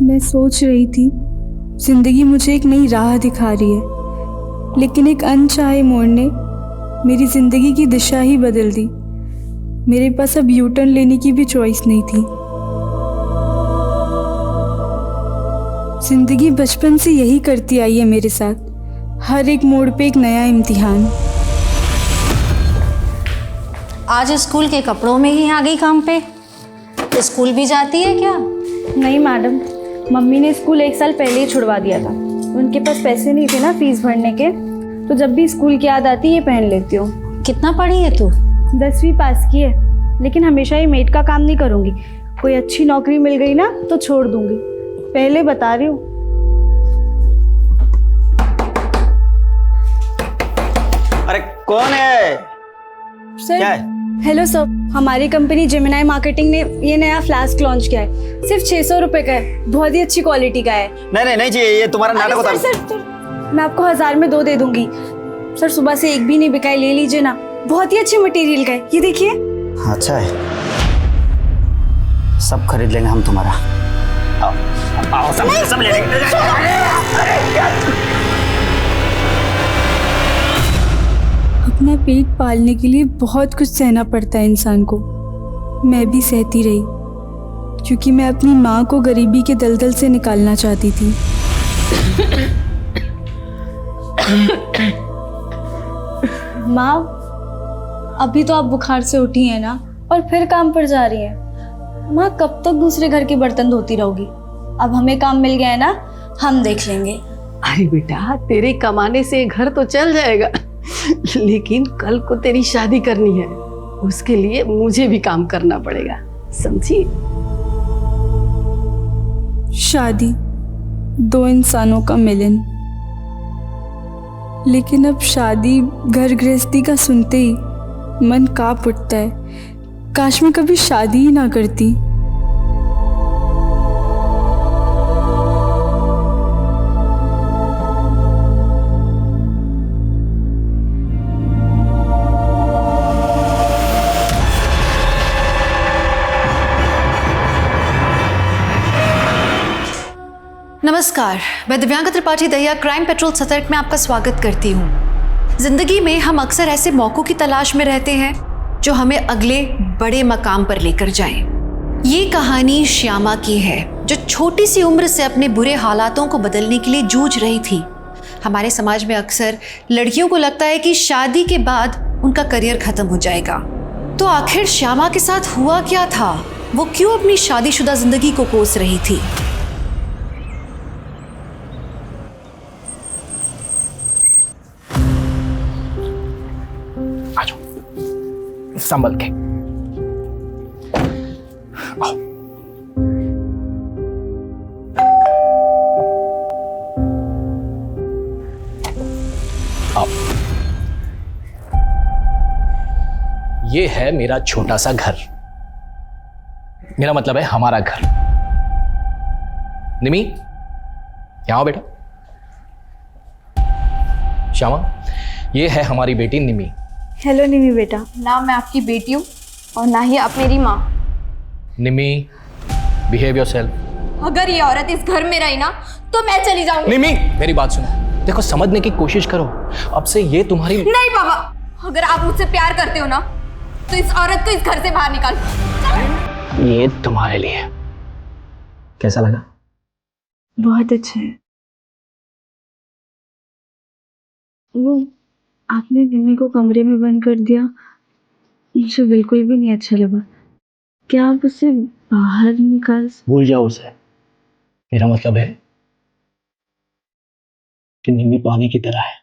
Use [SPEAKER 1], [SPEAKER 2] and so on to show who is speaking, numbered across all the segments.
[SPEAKER 1] मैं सोच रही थी जिंदगी मुझे एक नई राह दिखा रही है, लेकिन एक अनचाहे मोड़ ने मेरी जिंदगी की दिशा ही बदल दी। मेरे पास अब यू टर्न लेने की भी चॉइस नहीं थी। जिंदगी बचपन से यही करती आई है मेरे साथ, हर एक मोड़ पे एक नया इम्तिहान।
[SPEAKER 2] आज स्कूल के कपड़ों में ही आ गई काम पे। स्कूल भी जाती है क्या?
[SPEAKER 3] नहीं मैडम, मम्मी ने स्कूल 1 साल पहले ही छुड़वा दिया था। उनके पास पैसे नहीं थे ना फीस भरने के, तो जब भी स्कूल की याद आती है ये पहन लेती हूँ।
[SPEAKER 2] कितना पढ़ी है तू?
[SPEAKER 3] 10वीं पास की है, लेकिन हमेशा ही मेड का काम नहीं करूँगी। कोई अच्छी नौकरी मिल गई ना तो छोड़ दूँगी, पहले बता रही हूँ।
[SPEAKER 4] अरे कौन है?
[SPEAKER 3] सर,
[SPEAKER 4] क्या है?
[SPEAKER 3] हेलो सर, हमारी कंपनी जेमिनाई मार्केटिंग ने ये नया फ्लास्क लॉन्च किया है। सिर्फ 600 रुपये का है, बहुत ही अच्छी क्वालिटी का है।
[SPEAKER 4] नहीं चाहिए, ये तुम्हारा नाटक होता है।
[SPEAKER 3] सर, मैं आपको 1000 में 2 दे दूंगी। सर, सुबह से एक भी नहीं बिका है, ले लीजिए ना, बहुत ही अच्छे मटेरियल का है। ये देखिए।
[SPEAKER 4] अच्छा है, सब खरीद लेंगे हम तुम्हारा। आओ सब ले लेंगे।
[SPEAKER 1] अपना पेट पालने के लिए बहुत कुछ सहना पड़ता है इंसान को। मैं भी सहती रही, क्योंकि मैं अपनी माँ को गरीबी के दलदल से निकालना चाहती थी।
[SPEAKER 3] माँ, अभी तो आप बुखार से उठी हैं ना, और फिर काम पर जा रही हैं। माँ, कब तक दूसरे घर के बर्तन धोती रहोगी? अब हमें काम मिल गया है ना, हम देख लेंगे।
[SPEAKER 5] अरे बेटा, तेरे कमाने से घर तो चल जाएगा, लेकिन कल को तेरी शादी करनी है, उसके लिए मुझे भी काम करना पड़ेगा, समझी?
[SPEAKER 1] शादी 2 इंसानों का मिलन, लेकिन अब शादी घर गृहस्थी का सुनते ही मन कांप उठता है। काश मैं कभी शादी ही ना करती।
[SPEAKER 2] नमस्कार, मैं दिव्यांका त्रिपाठी दहिया क्राइम पेट्रोल सतर्क में आपका स्वागत करती हूँ। जिंदगी में हम अक्सर ऐसे मौकों की तलाश में रहते हैं जो हमें अगले बड़े मकाम पर लेकर जाएं। ये कहानी श्यामा की है, जो छोटी सी उम्र से अपने बुरे हालातों को बदलने के लिए जूझ रही थी। हमारे समाज में अक्सर लड़कियों को लगता है कि शादी के बाद उनका करियर खत्म हो जाएगा। तो आखिर श्यामा के साथ हुआ क्या था? वो क्यों अपनी शादीशुदा जिंदगी को कोस रही थी?
[SPEAKER 6] संभल के आओ। आओ। ये है मेरा छोटा सा घर, मेरा मतलब है हमारा घर। निमी, यहां आओ बेटा। श्यामा, ये है हमारी बेटी निमी।
[SPEAKER 3] हेलो निमी बेटा।
[SPEAKER 7] ना मैं आपकी बेटी हूँ और ना ही आप मेरी माँ।
[SPEAKER 6] निमी, बिहेव योरसेल्फ।
[SPEAKER 7] अगर ये औरत इस घर में रही ना तो मैं चली जाऊंगी।
[SPEAKER 6] निमी, मेरी बात सुनो, देखो समझने की कोशिश करो। अब से ये तुम्हारी
[SPEAKER 7] नहीं पापा, अगर आप मुझसे प्यार करते हो ना तो इस औरत को इस घर से बाहर निकालो।
[SPEAKER 6] ये तुम्हारे लिए। कैसा लगा?
[SPEAKER 3] बहुत अच्छा है। वो आपने निमी को कमरे में बंद कर दिया, मुझे बिल्कुल भी नहीं अच्छा लगा। क्या आप उसे बाहर निकाल?
[SPEAKER 6] भूल जाओ उसे। मेरा मतलब है कि निमी पानी की तरह है,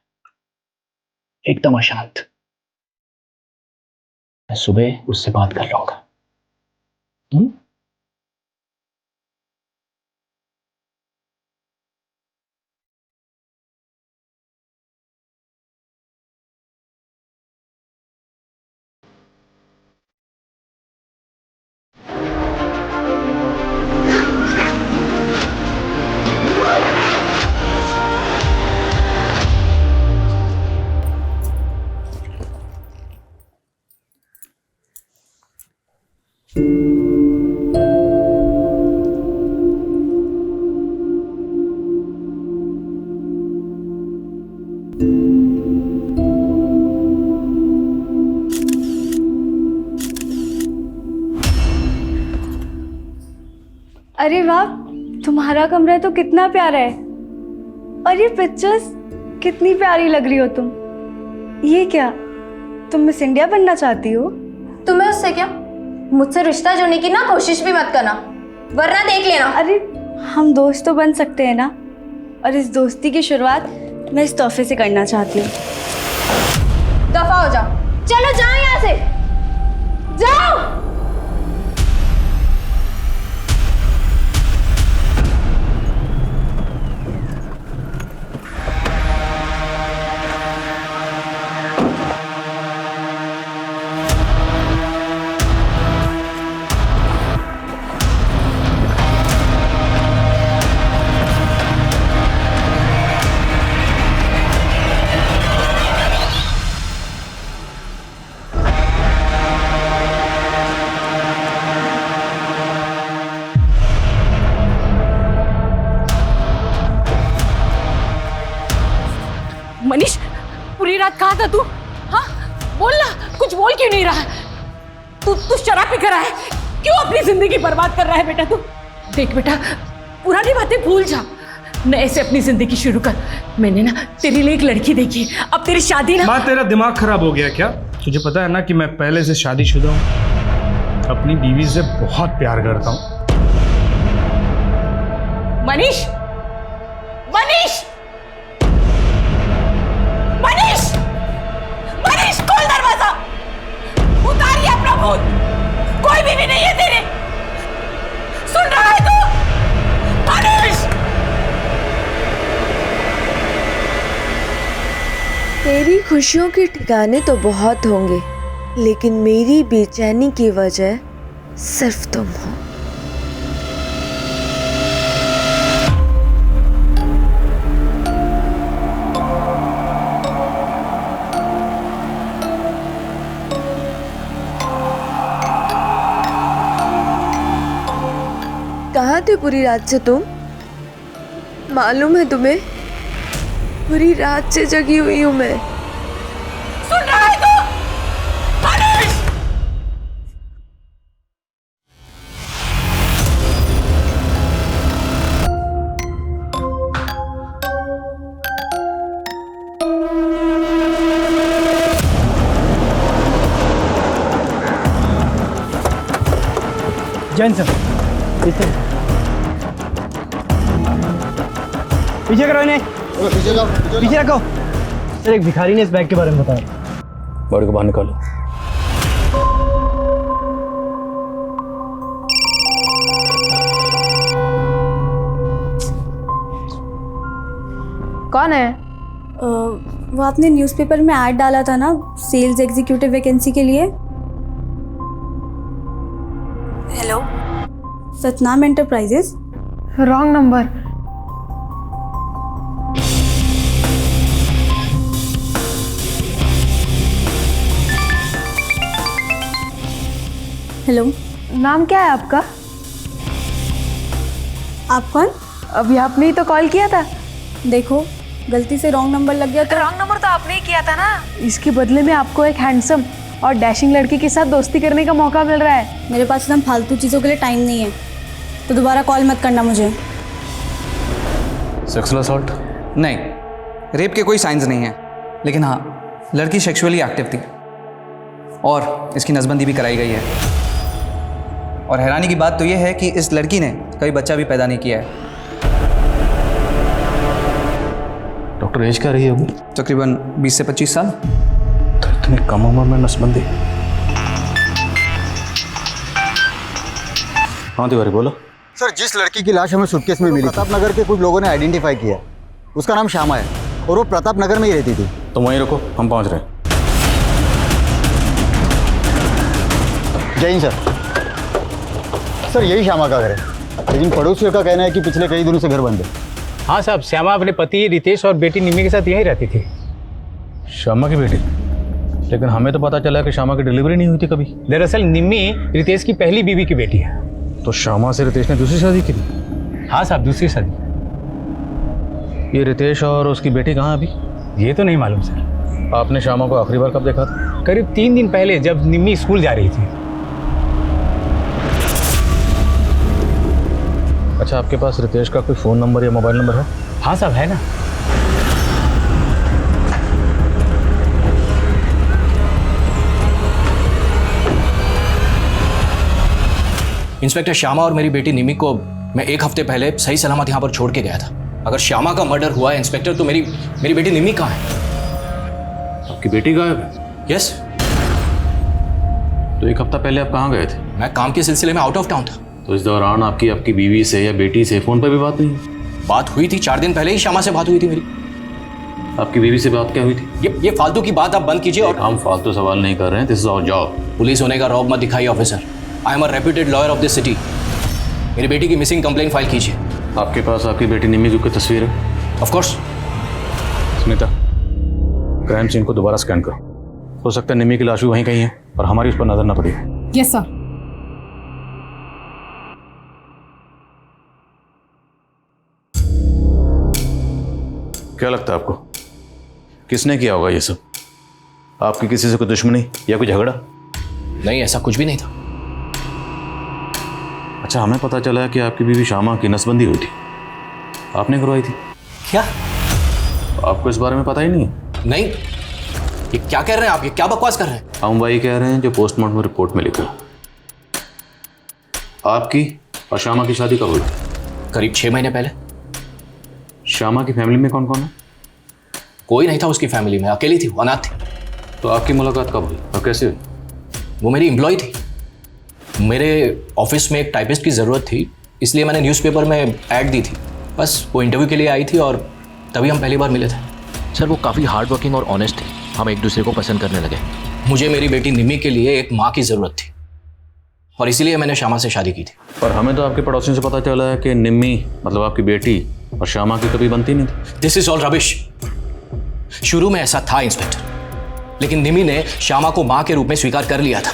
[SPEAKER 6] एकदम अशांत। मैं सुबह उससे बात कर लूंगा।
[SPEAKER 3] अरे वाह, तुम्हारा कमरा तो कितना प्यारा है। और ये पिक्चर्स कितनी प्यारी लग रही हो तुम। ये क्या, तुम मिस इंडिया बनना चाहती हो?
[SPEAKER 7] तुम्हें उससे क्या? मुझसे रिश्ता जोड़ने की ना कोशिश भी मत करना, वरना देख लेना।
[SPEAKER 3] अरे हम दोस्त तो बन सकते हैं ना, और इस दोस्ती की शुरुआत मैं इस तोहफे से करना चाहती हूँ।
[SPEAKER 7] दफा हो जाओ, चलो जाओ यहाँ से, जाओ।
[SPEAKER 5] मनीष, पूरी रात कहाँ था तू? हाँ बोल ना, कुछ बोल क्यों नहीं रहा है? तू शराब पी कर रहा है, क्यों अपनी जिंदगी बर्बाद कर रहा है बेटा तू? देख बेटा, पुरानी बातें भूल जा, नए से अपनी जिंदगी शुरू कर। मैंने ना तेरे लिए एक लड़की देखी, अब तेरी शादी ना।
[SPEAKER 8] माँ, तेरा दिमाग खराब हो गया क्या? तुझे पता है ना कि मैं पहले से शादीशुदा हूँ, अपनी बीवी से बहुत प्यार करता हूँ।
[SPEAKER 5] मनीष, मनीष, मनीष, मनीष, खोल दरवाजा, उतारिए अपना भूत, कोई भी नहीं है तेरे, सुन रहा है तू? मनीष!
[SPEAKER 9] तेरी खुशियों के ठिकाने तो बहुत होंगे, लेकिन मेरी बेचैनी की वजह सिर्फ तुम हो। कहाँ थे पूरी रात से तुम? मालूम है तुम्हें, पूरी रात से जगी हुई हूँ मैं।
[SPEAKER 5] सुन रहा है तू? मनीष!
[SPEAKER 4] जैन सर, पीछे करो इन्हें, पीछे रखो। सर, एक भिखारी ने इस बैग के बारे में बताया।
[SPEAKER 6] बॉडी को बाहर निकालो।
[SPEAKER 3] कौन है? वो आपने न्यूज़पेपर में ऐड डाला था ना, सेल्स एग्जीक्यूटिव वैकेंसी के लिए। Hello, Satnam enterprises.
[SPEAKER 10] Wrong number.
[SPEAKER 3] Hello,
[SPEAKER 10] नाम क्या है आपका?
[SPEAKER 3] आप कौन?
[SPEAKER 10] अभी आपने ही तो कॉल किया था।
[SPEAKER 3] देखो, गलती से रॉन्ग नंबर लग गया तो।
[SPEAKER 10] रॉन्ग नंबर तो आपने ही किया था ना। इसके बदले में आपको एक हैंडसम और डैशिंग लड़की के साथ दोस्ती करने का मौका मिल रहा है।
[SPEAKER 3] मेरे पास एकदम फालतू चीज़ों के लिए टाइम नहीं है, तो दोबारा कॉल मत करना मुझे।
[SPEAKER 6] Sexual assault?
[SPEAKER 11] नहीं, रेप के कोई साइंस नहीं है, लेकिन हाँ, लड़की सेक्सुअली एक्टिव थी और इसकी नसबंदी भी कराई गई है। और हैरानी की बात तो यह है कि इस लड़की ने कभी बच्चा भी पैदा नहीं किया है।
[SPEAKER 6] डॉक्टर, एज क्या रही होगी?
[SPEAKER 11] तकरीबन 20 से 25 साल।
[SPEAKER 6] तो इतनी कम उम्र में नसबंदी? हाँ तिवारी, बोलो।
[SPEAKER 12] सर, जिस लड़की की लाश हमें सूटकेस में मिली, प्रताप नगर के कुछ लोगों ने आइडेंटिफाई किया। उसका नाम श्यामा है और वो प्रताप नगर में ही रहती थी।
[SPEAKER 6] तो वहीं रुको, हम पहुंच रहे हैं।
[SPEAKER 12] जय हिंद सर। सर, यही श्यामा का घर है, लेकिन पड़ोसियों का कहना है कि पिछले कई दिनों से घर बंद है।
[SPEAKER 4] हाँ साहब, श्यामा अपने पति रितेश और बेटी निम्मी के साथ यहीं रहती थी।
[SPEAKER 6] श्यामा की बेटी? लेकिन हमें तो पता चला कि श्यामा की डिलीवरी नहीं हुई थी कभी।
[SPEAKER 4] दरअसल निम्मी रितेश की पहली बीवी की बेटी है।
[SPEAKER 6] तो श्यामा से रितेश ने दूसरी शादी की थी?
[SPEAKER 4] हाँ साहब, दूसरी शादी।
[SPEAKER 6] ये रितेश और उसकी बेटी कहाँ अभी?
[SPEAKER 4] ये तो नहीं मालूम सर।
[SPEAKER 6] आपने श्यामा को आखिरी बार कब देखा था?
[SPEAKER 4] करीब 3 दिन पहले, जब निम्मी स्कूल जा रही थी।
[SPEAKER 8] अच्छा, आपके पास रितेश का कोई फ़ोन नंबर या मोबाइल नंबर है?
[SPEAKER 6] हाँ साहब, है ना। इंस्पेक्टर श्यामा और मेरी बेटी निमी को मैं 1 हफ्ते पहले सही सलामत यहाँ पर छोड़ के गया था। अगर श्यामा का मर्डर हुआ है इंस्पेक्टर, तो मेरी बेटी निमी कहाँ है?
[SPEAKER 13] आपकी बेटी गायब है?
[SPEAKER 6] यस।
[SPEAKER 13] तो 1 हफ्ता पहले आप कहाँ गए थे?
[SPEAKER 6] मैं काम के सिलसिले में आउट ऑफ टाउन था।
[SPEAKER 13] तो इस दौरान आपकी बीवी से या बेटी से फ़ोन पर भी बात नहीं?
[SPEAKER 6] बात हुई थी, 4 दिन पहले ही श्यामा से बात हुई थी मेरी।
[SPEAKER 13] आपकी बीवी से बात क्या हुई थी?
[SPEAKER 6] ये फालतू की बात आप बंद कीजिए। और
[SPEAKER 13] हम फालतू सवाल नहीं कर रहे हैं, this is our job.
[SPEAKER 6] Police होने का रौब मत दिखाइए officer. I am a reputed lawyer of this city. मेरी बेटी की मिसिंग कंप्लेंट फाइल कीजिए।
[SPEAKER 13] आपके पास आपकी बेटी निमी की तस्वीर है?
[SPEAKER 6] Of course.
[SPEAKER 13] Smita, crime scene को दोबारा स्कैन करो। हो सकता है निमी की लाश भी वहीं कहीं है और हमारी उस पर नजर ना पड़ी।
[SPEAKER 5] Yes sir.
[SPEAKER 13] क्या लगता है आपको, किसने किया होगा ये सब? आपकी किसी से कोई दुश्मनी या कोई झगड़ा?
[SPEAKER 6] नहीं, ऐसा कुछ भी नहीं था।
[SPEAKER 13] अच्छा, हमें पता चला है कि आपकी बीवी श्यामा की नसबंदी हुई थी, आपने करवाई थी।
[SPEAKER 6] क्या?
[SPEAKER 13] आपको इस बारे में पता ही नहीं है?
[SPEAKER 6] नहीं। ये क्या कह रहे हैं आप? ये क्या बकवास कर रहे हैं?
[SPEAKER 13] हम वही कह रहे हैं जो पोस्टमार्टम रिपोर्ट में लिखा। आपकी और श्यामा की शादी कब हुई?
[SPEAKER 6] करीब 6 महीने पहले।
[SPEAKER 13] श्यामा की फैमिली में कौन कौन है?
[SPEAKER 6] कोई नहीं था उसकी फैमिली में, अकेली थी, अनाथ थी।
[SPEAKER 13] तो आपकी मुलाकात कब हुई और कैसे हुई?
[SPEAKER 6] वो मेरी एम्प्लॉय थी। मेरे ऑफिस में एक टाइपिस्ट की ज़रूरत थी, इसलिए मैंने न्यूज़पेपर में ऐड दी थी। बस वो इंटरव्यू के लिए आई थी और तभी हम पहली बार मिले थे।
[SPEAKER 14] सर, वो काफ़ी हार्ड वर्किंग और ऑनेस्ट थे। हम एक दूसरे को पसंद करने लगे।
[SPEAKER 6] मुझे मेरी बेटी निमी के लिए एक माँ की ज़रूरत थी और इसीलिए मैंने श्यामा से शादी की थी।
[SPEAKER 13] पर हमें तो आपके पड़ोसियों से पता चला है कि निमी मतलब आपकी बेटी और श्यामा की कभी बनती नहीं थी।
[SPEAKER 6] This is all rubbish. शुरू में ऐसा था इंस्पेक्टर, लेकिन निमी ने श्यामा को मां के रूप में स्वीकार कर लिया था।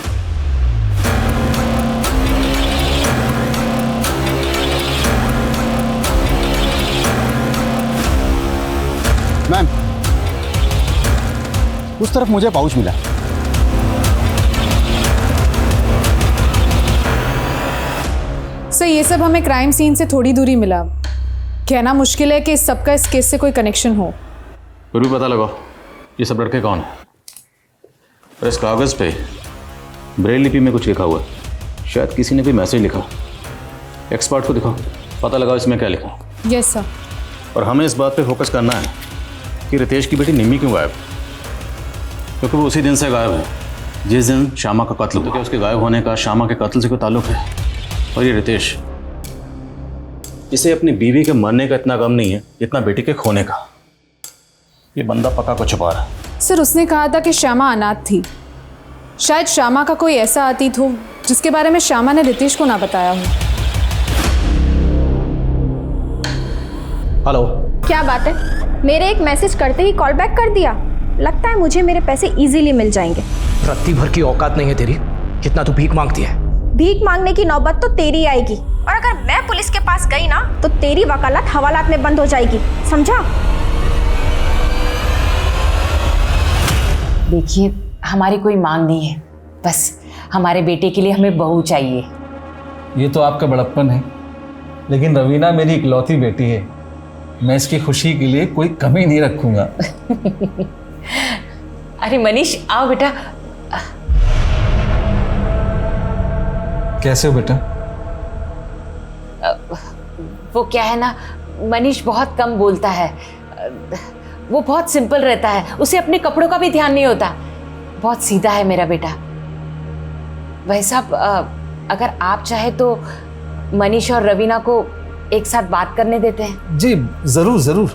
[SPEAKER 12] मैम, उस तरफ मुझे पाउच मिला।
[SPEAKER 10] सर, ये सब हमें क्राइम सीन से थोड़ी दूरी मिला। कहना मुश्किल है कि इस सबका इस केस से कोई कनेक्शन हो।
[SPEAKER 13] फिर भी पता लगाओ ये सब लड़के कौन है। और इस कागज़ पे ब्रेल लिपि में कुछ लिखा हुआ है, शायद किसी ने कोई मैसेज लिखा। एक्सपर्ट को दिखाओ, पता लगाओ इसमें क्या लिखा।
[SPEAKER 10] Yes sir.
[SPEAKER 13] और हमें इस बात पे फोकस करना है कि रितेश की बेटी निमी क्यों गायब, क्योंकि वो उसी दिन से गायब है जिस दिन श्यामा का कत्ल हुआ। तो क्या उसके गायब होने का श्यामा के कत्ल से कोई ताल्लुक है? और ये रितेश, इसे अपनी बीवी के मरने का इतना गम नहीं है जितना बेटी के खोने का। ये बंदा पक्का को छुपा रहा है।
[SPEAKER 10] सर, उसने कहा था कि श्यामा अनाथ थी। शायद श्यामा का कोई ऐसा अतीत हो जिसके बारे में श्यामा ने रितेश को ना बताया हो।
[SPEAKER 6] हेलो।
[SPEAKER 7] क्या बात है, मेरे एक मैसेज करते ही कॉल बैक कर दिया। लगता है मुझे मेरे पैसे इजीली मिल जाएंगे।
[SPEAKER 6] रत्ती भर की औकात नहीं है तेरी, कितना तू भीख मांगती है।
[SPEAKER 7] भीख मांगने की नौबत तो तेरी आएगी, और अगर मैं पुलिस के पास गई ना तो तेरी वकालत हवालात में बंद हो जाएगी, समझा?
[SPEAKER 15] देखिए, हमारी कोई मांग नहीं है, बस हमारे बेटे के लिए हमें बहू चाहिए।
[SPEAKER 4] ये तो आपका बड़प्पन है, लेकिन रवीना मेरी इकलौती बेटी है। मैं इसकी खुशी के लिए कोई कमी नहीं रखूंगा।
[SPEAKER 15] अरे मनीष, आओ बेटा।
[SPEAKER 4] कैसे हो बेटा?
[SPEAKER 15] वो क्या है ना, मनीष बहुत कम बोलता है। वो बहुत सिंपल रहता है, उसे अपने कपड़ों का भी ध्यान नहीं होता। बहुत सीधा है मेरा बेटा। भाई साहब, अगर आप चाहे तो मनीष और रवीना को एक साथ बात करने देते हैं।
[SPEAKER 4] जी जरूर जरूर।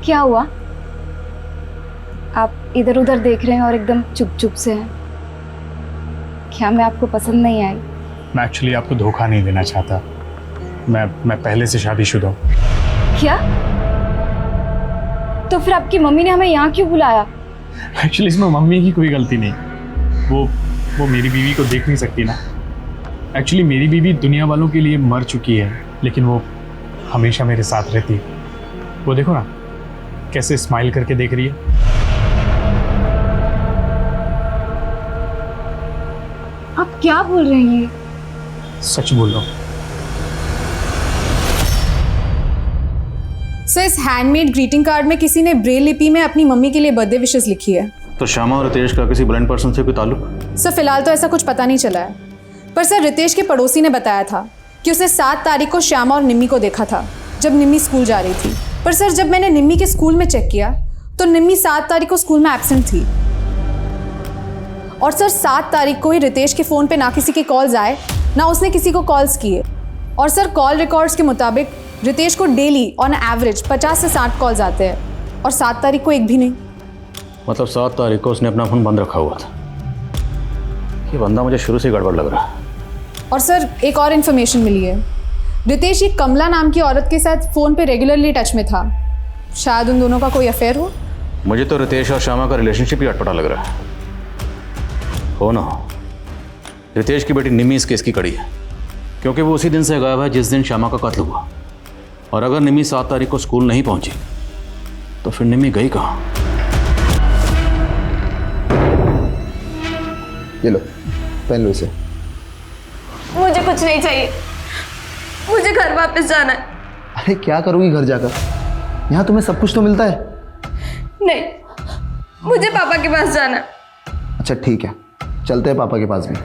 [SPEAKER 3] क्या हुआ? आप इधर उधर देख रहे हैं और एकदम चुप चुप से हैं। क्या मैं आपको पसंद नहीं आई?
[SPEAKER 8] मैं एक्चुअली आपको धोखा नहीं देना चाहता। मैं पहले से शादीशुदा हूँ।
[SPEAKER 3] क्या? तो फिर आपकी मम्मी ने हमें यहाँ क्यों बुलाया?
[SPEAKER 8] एक्चुअली इसमें मम्मी की कोई गलती नहीं। वो मेरी बीवी को देख नहीं सकती ना। एक्चुअली मेरी बीवी दुनिया वालों के लिए मर चुकी है, लेकिन वो हमेशा मेरे साथ रहती है। वो देखो ना कैसे स्माइल करके देख रही है।
[SPEAKER 3] आप क्या बोल रही हैं?
[SPEAKER 8] सच बोल रहा हूँ।
[SPEAKER 10] सर इस हैंडमेड ग्रीटिंग कार्ड में किसी ने ब्रेल लिपि में अपनी मम्मी के लिए बर्थडे विशेस लिखी है।
[SPEAKER 13] तो श्यामा और रितेश का किसी ब्लाइंड पर्सन से कोई ताल्लुक?
[SPEAKER 10] सर फिलहाल तो ऐसा कुछ पता नहीं चला है, पर सर रितेश के पड़ोसी ने बताया था कि उसने 7 तारीख को श्यामा और निम्मी को देखा था जब निम्मी स्कूल जा रही थी। पर सर जब मैंने निम्मी के स्कूल में चेक किया तो निम्मी 7 तारीख को स्कूल में एब्सेंट थी। और सर 7 तारीख को ही रितेश के फ़ोन पे ना किसी के कॉल्स आए ना उसने किसी को कॉल्स किए। और सर कॉल रिकॉर्ड्स के मुताबिक रितेश को डेली ऑन एवरेज 50 से 60 कॉल्स आते हैं और 7 तारीख को एक भी नहीं।
[SPEAKER 13] मतलब 7 तारीख को उसने अपना फोन बंद रखा हुआ था। ये बंदा मुझे शुरू से गड़बड़ लग रहा है।
[SPEAKER 10] और सर एक और इन्फॉर्मेशन मिली है, रितेश एक कमला नाम की औरत के साथ फ़ोन पे रेगुलरली टच में था। शायद उन दोनों का कोई अफेयर हो।
[SPEAKER 13] मुझे तो रितेश और श्यामा का रिलेशनशिप ही अटपटा लग रहा है। हो ना हो, रितेश की बेटी निम्मी इस केस की कड़ी है, क्योंकि वो उसी दिन से गायब है जिस दिन श्यामा का कत्ल हुआ। और अगर निम्मी 7 तारीख को स्कूल नहीं पहुंची तो फिर निम्मी गई कहाँ?
[SPEAKER 16] ये लो, पहन लो इसे।
[SPEAKER 7] मुझे कुछ नहीं चाहिए, मुझे घर वापस जाना है।
[SPEAKER 16] अरे क्या करोगी घर जाकर? यहाँ तुम्हें सब कुछ तो मिलता है।
[SPEAKER 7] नहीं, मुझे पापा के पास जाना है।
[SPEAKER 16] अच्छा ठीक है, चलते हैं पापा के पास भी,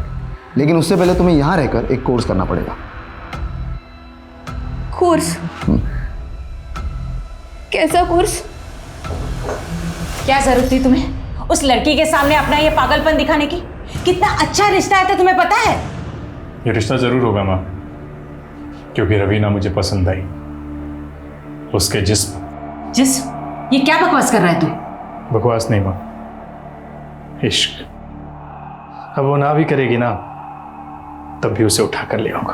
[SPEAKER 16] लेकिन उससे पहले तुम्हें यहाँ रहकर एक कोर्स करना पड़ेगा।
[SPEAKER 7] कोर्स? कैसा कोर्स?
[SPEAKER 15] क्या जरूरत थी तुम्हें उस लड़की के सामने अपना ये पागलपन दिखाने की? कितना अच्छा रिश्ता है तो तुम्हें पता है?
[SPEAKER 8] ये रिश्ता जरूर होगा माँ, क्योंकि रवीना मुझे पसंद आई। उसके जिस्म।
[SPEAKER 15] ये क्या बकवास कर रहा है तू?
[SPEAKER 8] बकवास नहीं माँ, इश्क। अब वो ना भी करेगी ना, तब भी उसे उठा कर ले आऊंगा।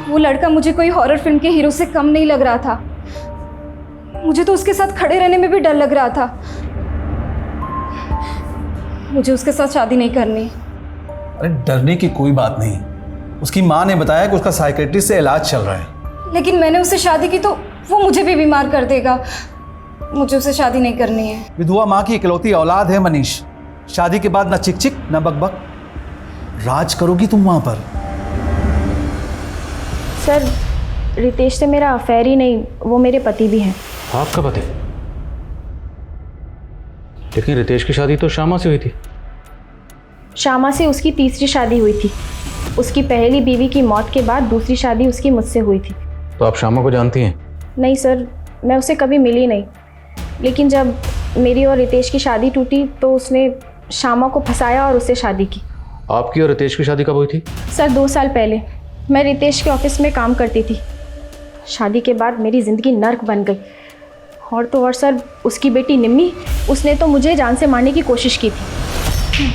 [SPEAKER 3] वो लड़का मुझे कोई हॉरर फिल्म के हीरो से कम नहीं लग रहा था। मुझे तो उसके साथ खड़े रहने में भी डर लग रहा था। मुझे उसके साथ शादी नहीं करनी।
[SPEAKER 4] अरे डरने की कोई बात नहीं, उसकी माँ ने बताया कि उसका साइकेट्रिस्ट से इलाज चल रहा है।
[SPEAKER 3] लेकिन मैंने उससे शादी की तो वो मुझे भी बीमार कर देगा। मुझे उससे शादी नहीं करनी है।
[SPEAKER 4] विधवा माँ की इकलौती औलाद है मनीष। शादी के बाद ना चिक चिक ना बक बक, राज करोगी तुम वहां पर।
[SPEAKER 7] सर, रितेश से मेरा अफेयर ही नहीं, वो मेरे पति भी हैं।
[SPEAKER 13] आपका पति? लेकिन रितेश की शादी तो श्यामा से हुई थी।
[SPEAKER 7] श्यामा से उसकी तीसरी शादी हुई थी। उसकी पहली बीवी की मौत के बाद दूसरी शादी उसकी मुझसे हुई थी।
[SPEAKER 13] तो आप श्यामा को जानती हैं?
[SPEAKER 7] नहीं सर, मैं उसे कभी मिली नहीं। लेकिन जब मेरी और रितेश की शादी टूटी तो उसने श्यामा को फंसाया और उससे शादी की।
[SPEAKER 13] आपकी और रितेश की शादी कब हुई थी?
[SPEAKER 7] सर 2 साल पहले। मैं रितेश के ऑफिस में काम करती थी। शादी के बाद मेरी ज़िंदगी नर्क बन गई। और तो और सर, उसकी बेटी निम्मी, उसने तो मुझे जान से मारने की कोशिश की थी।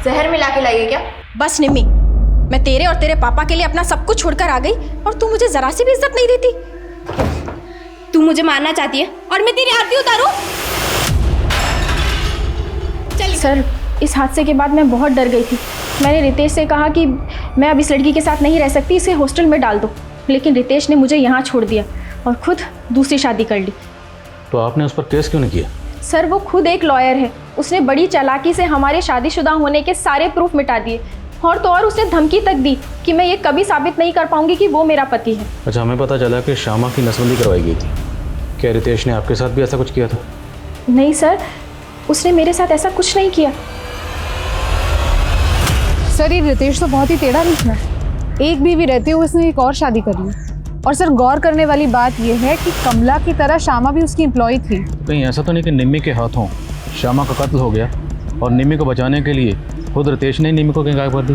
[SPEAKER 17] जहर मिला के लाइए क्या?
[SPEAKER 7] बस निम्मी, मैं तेरे और तेरे पापा के लिए अपना सब कुछ छोड़कर आ गई और तू मुझे जरा सी भी इज्जत नहीं देती।
[SPEAKER 17] तू मुझे मारना चाहती है और मैं तेरी आरती उतारूं? चल।
[SPEAKER 7] सर, इस हादसे के बाद मैं बहुत डर गई थी। मैंने रितेश से कहा कि मैं अब इस लड़की के साथ नहीं रह सकती, इसे हॉस्टल में डाल दो। लेकिन रितेश ने मुझे यहाँ छोड़ दिया और खुद दूसरी शादी कर ली।
[SPEAKER 13] तो आपने उस पर केस क्यों नहीं किया?
[SPEAKER 7] सर, वो खुद एक लॉयर है। उसने बड़ी चालाकी से हमारे शादीशुदा होने के सारे प्रूफ मिटा दिए। और तो और उसने धमकी तक दी कि मैं ये कभी साबित नहीं कर पाऊंगी कि वो मेरा पति है।
[SPEAKER 13] अच्छा, हमें पता चला कि श्यामा की नसबंदी करवाई गई थी। क्या रितेश ने आपके साथ भी ऐसा कुछ किया था?
[SPEAKER 7] नहीं सर, उसने मेरे साथ ऐसा कुछ नहीं किया।
[SPEAKER 10] सर, ये रितेश तो बहुत ही टेढ़ा निकला। एक बीवी रहते हुए उसने एक और शादी कर ली। और सर, गौर करने वाली बात यह है कि कमला की तरह श्यामा भी उसकी एम्प्लॉय थी।
[SPEAKER 13] कहीं ऐसा तो नहीं कि निम्मी के हाथों श्यामा का कत्ल हो गया और निम्मी को बचाने के लिए खुद रितेश ने निम्मी को कहीं गायब कर दी?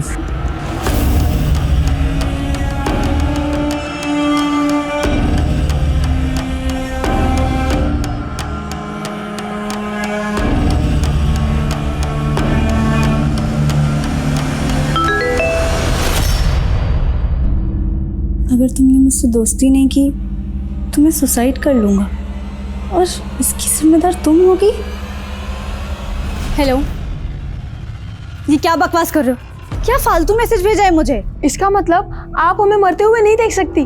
[SPEAKER 3] अगर तुमने मुझसे दोस्ती नहीं की तो मैं सुसाइड कर लूँगा और इसकी जिम्मेदार तुम होगी।
[SPEAKER 18] हेलो, ये क्या बकवास कर रहे हो? क्या फालतू मैसेज भेजा है मुझे?
[SPEAKER 3] इसका मतलब आप हमें मरते हुए नहीं देख सकती?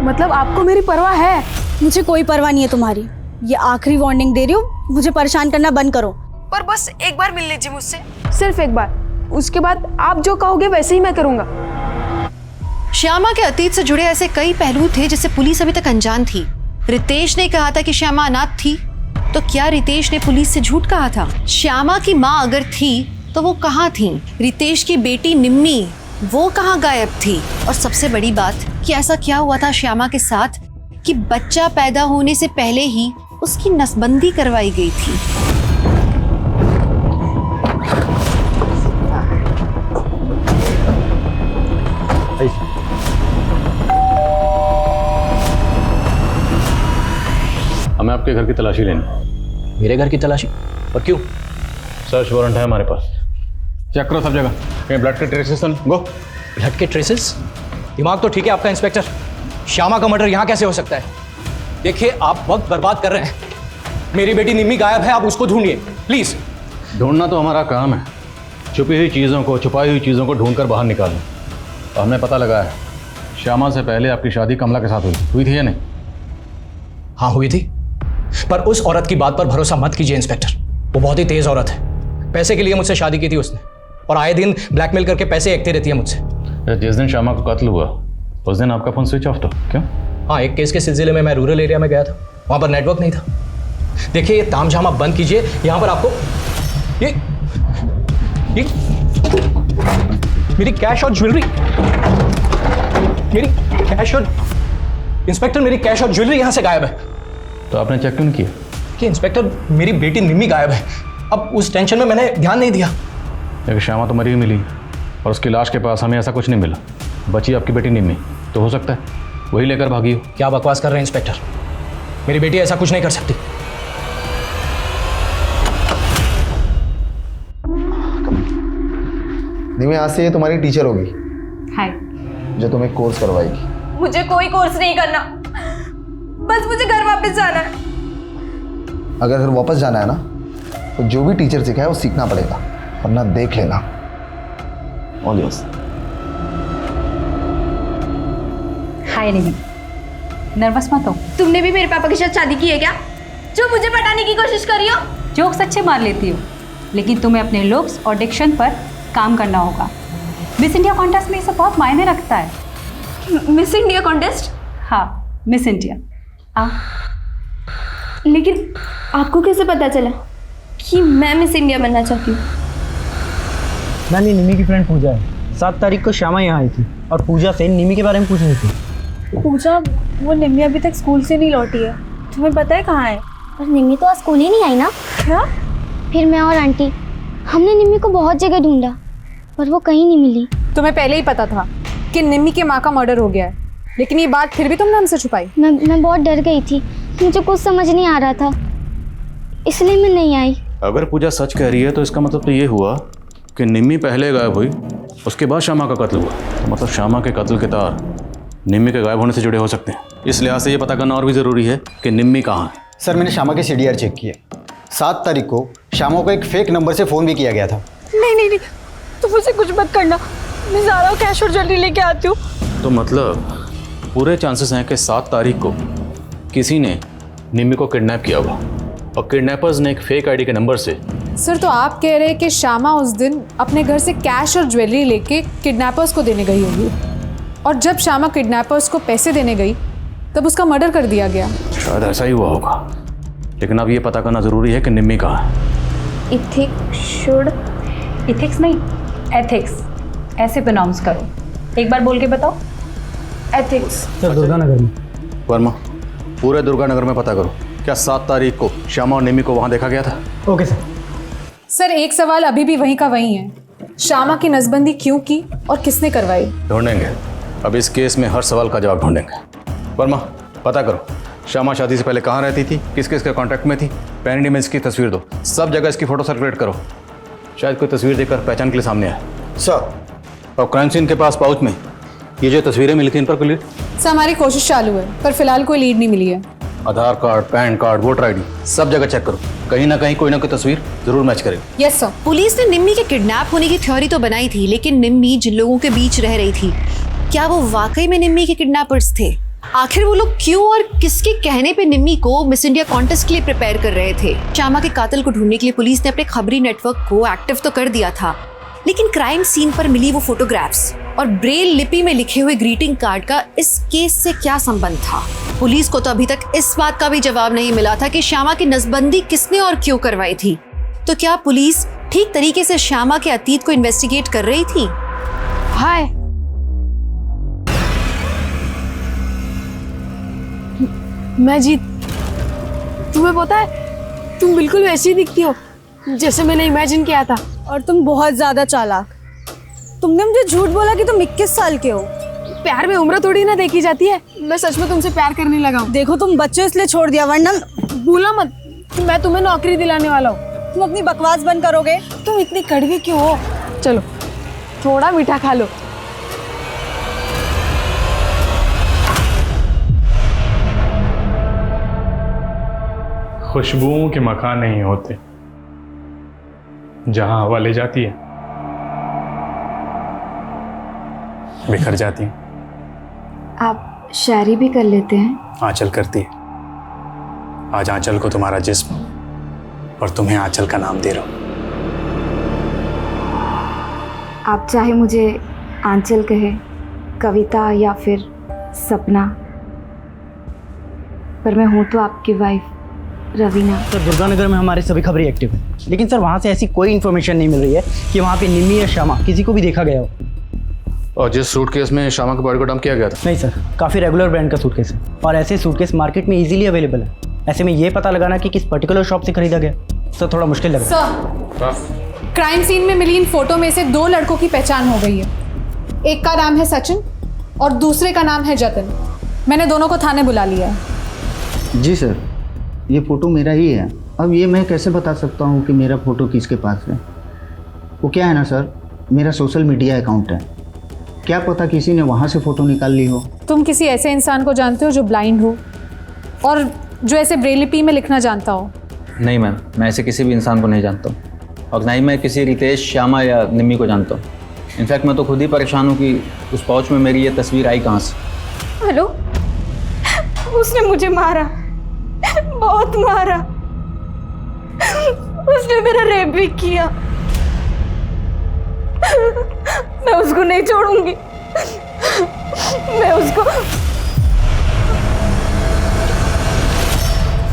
[SPEAKER 3] मतलब आपको मेरी परवाह है?
[SPEAKER 18] मुझे कोई परवाह नहीं है तुम्हारी। ये आखिरी वार्निंग दे रही हूँ, मुझे परेशान करना बंद करो।
[SPEAKER 7] पर बस एक बार मिल लीजिए मुझसे, सिर्फ एक बार। उसके बाद आप जो कहोगे वैसे ही मैं करूँगा।
[SPEAKER 2] श्यामा के अतीत से जुड़े ऐसे कई पहलू थे जिससे पुलिस अभी तक अनजान थी। रितेश ने कहा था कि श्यामा अनाथ थी, तो क्या रितेश ने पुलिस से झूठ कहा था? श्यामा की माँ अगर थी तो वो कहाँ थी? रितेश की बेटी निम्मी वो कहाँ गायब थी? और सबसे बड़ी बात कि ऐसा क्या हुआ था श्यामा के साथ कि बच्चा पैदा होने से पहले ही उसकी नसबंदी करवाई गई थी।
[SPEAKER 13] हमें आपके घर की तलाशी लेनी।
[SPEAKER 6] मेरे घर की तलाशी? और क्यों?
[SPEAKER 13] सर्च वारंट है हमारे पास, चेक करो सब जगह, कहीं ब्लड के ट्रेसेस गो।
[SPEAKER 6] ब्लड के ट्रेसेस? दिमाग तो ठीक है आपका इंस्पेक्टर, श्यामा का मर्डर यहाँ कैसे हो सकता है? देखिए आप वक्त बर्बाद कर रहे हैं। मेरी बेटी निम्मी गायब है, आप उसको ढूंढिए प्लीज।
[SPEAKER 13] ढूंढना तो हमारा काम है, छुपी हुई चीज़ों को, छुपाई हुई चीज़ों को ढूंढ कर बाहर निकालना। और हमें पता लगा है श्यामा से पहले आपकी शादी कमला के साथ हुई थी या नहीं?
[SPEAKER 6] हाँ हुई थी, पर उस औरत की बात पर भरोसा मत कीजिए इंस्पेक्टर, वो बहुत ही तेज औरत है। पैसे के लिए मुझसे शादी की थी उसने, और आए दिन ब्लैकमेल करके पैसे एकते रहती है मुझसे।
[SPEAKER 13] जिस दिन श्यामा का कत्ल हुआ उस दिन आपका फोन स्विच ऑफ था, क्यों?
[SPEAKER 6] हाँ, एक केस के सिलसिले में मैं रूरल एरिया में गया था, वहाँ पर नेटवर्क नहीं था। देखिए ये तामझाम आप बंद कीजिए, यहाँ पर आपको ये मेरी कैश और ज्वेलरी, मेरी कैश और इंस्पेक्टर मेरी कैश और ज्वेलरी यहाँ से गायब है।
[SPEAKER 13] तो आपने चेक क्यों नहीं किया?
[SPEAKER 6] कि इंस्पेक्टर मेरी बेटी निम्मी गायब है, अब उस टेंशन में मैंने ध्यान नहीं दिया।
[SPEAKER 13] लेकिन श्यामा तो मरी हुई मिली और उसकी लाश के पास हमें ऐसा कुछ नहीं मिला, बची आपकी बेटी निम्मी, तो हो सकता है वही लेकर भागी हो।
[SPEAKER 6] क्या बकवास कर रहे हैं इंस्पेक्टर, मेरी बेटी ऐसा कुछ नहीं कर सकती।
[SPEAKER 16] निम्मी आज से ये तुम्हारी टीचर होगी।
[SPEAKER 7] हाय।
[SPEAKER 16] जो तुम्हें कोर्स करवाएगी।
[SPEAKER 7] मुझे कोई कोर्स नहीं करना, बस मुझे घर वापस जाना है।
[SPEAKER 16] अगर घर वापस जाना है ना तो जो भी टीचर सिखाए वो सीखना पड़ेगा, वरना देख लेना। All yours.
[SPEAKER 19] Hi Nimmi, nervous मत हो।
[SPEAKER 17] तुमने भी मेरे पापा के साथ शादी की है क्या, जो मुझे पटाने की कोशिश कर रही हो?
[SPEAKER 19] जोक्स अच्छे मार लेती हो, लेकिन तुम्हें अपने लुक्स और डिक्शन पर काम करना होगा। मिस इंडिया कॉन्टेस्ट में ये सब बहुत मायने रखता है।
[SPEAKER 17] Miss India contest?
[SPEAKER 19] हाँ, मिस इंडिया।
[SPEAKER 17] लेकिन आपको कैसे पता चला कि मैं मिस इंडिया बनना चाहती हूँ?
[SPEAKER 20] मैंने निम्मी की फ्रेंड पूजा है, 7 तारीख को श्यामा यहाँ आई थी और पूजा से निम्मी के बारे में पूछ रही थी।
[SPEAKER 3] पूजा, वो निम्मी अभी तक स्कूल से नहीं लौटी है, तुम्हें पता है कहाँ है?
[SPEAKER 21] पर निम्मी तो आज स्कूल ही नहीं आई ना।
[SPEAKER 3] क्या?
[SPEAKER 21] फिर मैं और आंटी हमने निम्मी को बहुत जगह ढूंढा पर वो कहीं नहीं मिली।
[SPEAKER 10] तुम्हें पहले ही पता था कि निम्मी के माँ का मर्डर हो गया है, लेकिन ये बात फिर भी तुमने हमसे छुपाई।
[SPEAKER 21] मैं बहुत डर गई थी, मुझे कुछ समझ नहीं आ रहा था, इसलिए मैं नहीं आई।
[SPEAKER 13] अगर पूजा सच कह रही है तो इसका मतलब तो ये हुआ कि निम्मी पहले गायब हुई, उसके बाद श्यामा का कत्ल हुआ। तो मतलब श्यामा के कत्ल के तार निम्मी के गायब होने से जुड़े हो सकते हैं। इस लिहाज से ये पता करना और भी ज़रूरी है कि निम्मी कहाँ है।
[SPEAKER 12] सर मैंने श्यामा के CDR चेक किए, 7 तारीख को श्यामा को एक फेक नंबर से फ़ोन भी किया गया था।
[SPEAKER 3] नहीं नहीं नहीं, तुम मुझे कुछ मत करना, मैं ज़ारा कैश और ज्वेलरी लेके आती हूँ।
[SPEAKER 13] तो मतलब पूरे चांसेस हैं कि 7 तारीख को किसी ने निम्मी को किडनैप किया हुआ और किडनैपर्स ने एक फेक आईडी के नंबर से।
[SPEAKER 10] सर, तो आप कह रहे हैं कि श्यामा उस दिन अपने घर से कैश और ज्वेलरी लेके किडनैपर्स को देने गई होगी, और जब श्यामा किडनैपर्स को पैसे देने गई तब उसका मर्डर कर दिया गया।
[SPEAKER 13] शायद ऐसा ही हुआ होगा, लेकिन अब ये पता करना ज़रूरी है कि निम्मी कहाँ है।
[SPEAKER 19] इथिक्स नहीं, एथिक्स ऐसे प्रोनाउंस करो। एक बार बोल के बताओ।
[SPEAKER 7] एथिक्स।
[SPEAKER 20] सर दुर्गानगर में।
[SPEAKER 13] वर्मा, पूरे दुर्गानगर में पता करो, क्या 7 तारीख को श्यामा और निम्मी को वहाँ देखा गया था?
[SPEAKER 20] Okay sir.
[SPEAKER 10] सर, एक सवाल अभी भी वहीं का वहीं है, श्यामा की नसबंदी क्यों की और किसने करवाई?
[SPEAKER 13] ढूंढेंगे, अब इस केस में हर सवाल का जवाब ढूंढेंगे। वर्मा, पता करो श्यामा शादी से पहले कहाँ रहती थी, किस किस के कॉन्टैक्ट में थी, पैन इमेज की तस्वीर दो, सब जगह इसकी फ़ोटो सर्कुलेट करो, शायद कोई तस्वीर देखकर पहचान के लिए सामने आए।
[SPEAKER 12] सर,
[SPEAKER 13] और क्राइम सीन के पास पाउच में ये जो तस्वीरें मिली थी, इन पर कोई लीड?
[SPEAKER 10] सर, हमारी कोशिश चालू है, पर फिलहाल कोई लीड नहीं मिली है।
[SPEAKER 13] Aadhaar card, PAN card, voter ID सब जगह चेक करो, कहीं ना कहीं कोई ना कोई तस्वीर जरूर मैच करेगी।
[SPEAKER 10] Yes sir.
[SPEAKER 2] पुलिस ने निम्मी के किडनैप होने की थ्योरी तो बनाई थी, लेकिन निम्मी जिन लोगों के बीच रह रही थी, क्या वो वाकई में निम्मी के किडनैपर्स थे? आखिर वो लोग क्यों और किसके कहने पे निम्मी को मिस इंडिया कॉन्टेस्ट के लिए प्रिपेयर कर रहे थे? श्यामा के कातिल को ढूंढने के लिए पुलिस ने अपने खबरी नेटवर्क को एक्टिव तो कर दिया था, लेकिन क्राइम सीन पर मिली वो फोटोग्राफ्स और ब्रेल लिपि में लिखे हुए ग्रीटिंग कार्ड का इस केस से क्या संबंध था? पुलिस को तो अभी तक इस बात का भी जवाब नहीं मिला था कि श्यामा की नसबंदी किसने और क्यों करवाई थी। तो क्या पुलिस ठीक तरीके से श्यामा के अतीत को इन्वेस्टिगेट कर रही थी?
[SPEAKER 7] हाय, मैं जीत। तुम्हें पता है तुम बिल्कुल वैसी दिखती हो जैसे मैंने इमेजिन किया था।
[SPEAKER 18] और तुम बहुत ज्यादा चालाक। तुमने मुझे झूठ बोला कि तुम 21 साल के हो।
[SPEAKER 7] प्यार में उम्र थोड़ी ना देखी जाती है। मैं सच में तुमसे प्यार करने लगा हूँ।
[SPEAKER 18] देखो तुम बच्चे इसलिए छोड़ दिया, वरना
[SPEAKER 7] भूला मत कि मैं तुम्हें नौकरी दिलाने वाला हूँ।
[SPEAKER 18] तुम अपनी बकवास बंद करोगे?
[SPEAKER 7] तुम इतनी कड़वी क्यों हो? चलो थोड़ा मीठा खा लो।
[SPEAKER 8] खुशबुओं के मकान नहीं होते, जहां हवा ले जाती है बिखर जाती है।
[SPEAKER 3] आप शायरी भी कर लेते हैं?
[SPEAKER 8] आंचल करती है। आज आंचल को तुम्हारा जिस्म और तुम्हें आंचल का नाम दे रहा हूं।
[SPEAKER 3] आप चाहे मुझे आंचल कहे, कविता या फिर सपना, पर मैं हूँ तो आपकी वाइफ रवीना।
[SPEAKER 20] सर दुर्गानगर में हमारे सभी खबरें एक्टिव हैं, लेकिन सर वहाँ से ऐसी कोई इन्फॉर्मेशन नहीं मिल रही है कि वहाँ पे निम्मी या श्यामा किसी को भी देखा गया हो।
[SPEAKER 13] और जिस सूटकेस में श्यामा के बॉडी को डंप किया गया था?
[SPEAKER 20] नहीं सर, काफ़ी रेगुलर ब्रांड का सूटकेस है और ऐसे सूटकेस मार्केट में इजीली अवेलेबल है। ऐसे में ये पता लगाना कि किस पर्टिकुलर शॉप से खरीदा गया सर थोड़ा मुश्किल लग रहा है।
[SPEAKER 10] सर, क्राइम सीन में मिली इन फोटो में से 2 लड़कों की पहचान हो गई है। एक का नाम है सचिन और दूसरे का नाम है जतिन। मैंने दोनों को थाने बुला लिया है।
[SPEAKER 1] जी सर, ये फ़ोटो मेरा ही है। अब ये मैं कैसे बता सकता हूँ कि मेरा फ़ोटो किसके पास है? वो क्या है ना सर, मेरा सोशल मीडिया अकाउंट है, क्या पता किसी ने वहाँ से फ़ोटो निकाल ली हो।
[SPEAKER 10] तुम किसी ऐसे इंसान को जानते हो जो ब्लाइंड हो और जो ऐसे ब्रेलिपी में लिखना जानता हो?
[SPEAKER 11] नहीं मैम, मैं ऐसे किसी भी इंसान को नहीं जानता हूँ और ना ही मैं किसी रितेश, श्यामा या निम्मी को जानता हूँ। इनफैक्ट मैं तो खुद ही परेशान हूँ कि उस पाउच में मेरी ये तस्वीर आई कहाँ से।
[SPEAKER 17] हेलो, उसने मुझे मारा, बहुत मारा। उसने मेरा रेप भी किया। मैं उसको नहीं छोड़ूंगी। मैं उसको।